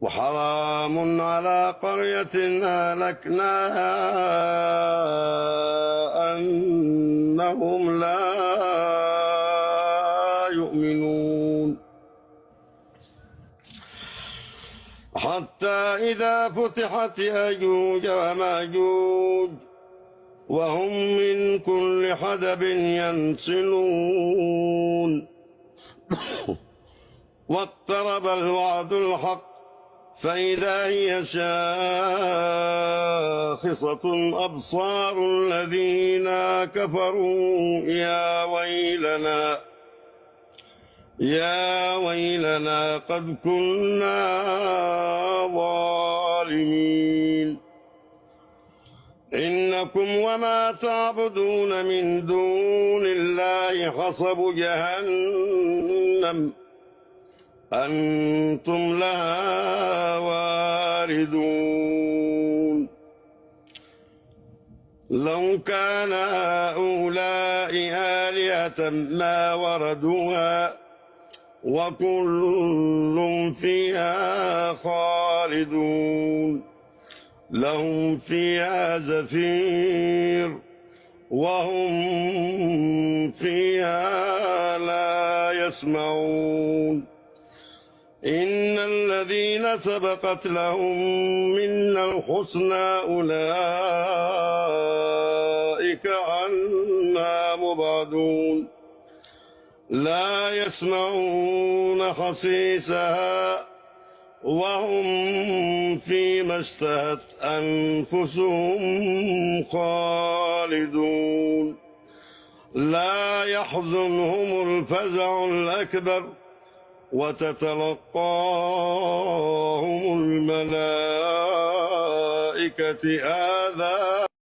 وحرام على قرية أهلكناها أنهم لا يؤمنون حتى إذا فتحت يأجوج ومأجوج وهم من كل حدب ينسلون واقترب الوعد الحق فإذا هي شاخصة أبصار الذين كفروا يا ويلنا قد كنا ظالمين إنكم وما تعبدون من دون الله حصب جهنم أنتم لها واردون لو كان هؤلاء آلهة ما وردوها وكل فيها خالدون لهم فيها زفير وهم فيها لا يسمعون إن الذين سبقت لهم منا الحسنى أولئك عنها مبعدون لا يسمعون حصيصها وهم فيما اشتهت أنفسهم خالدون لا يحزنهم الفزع الأكبر وتتلقاهم الملائكة هذا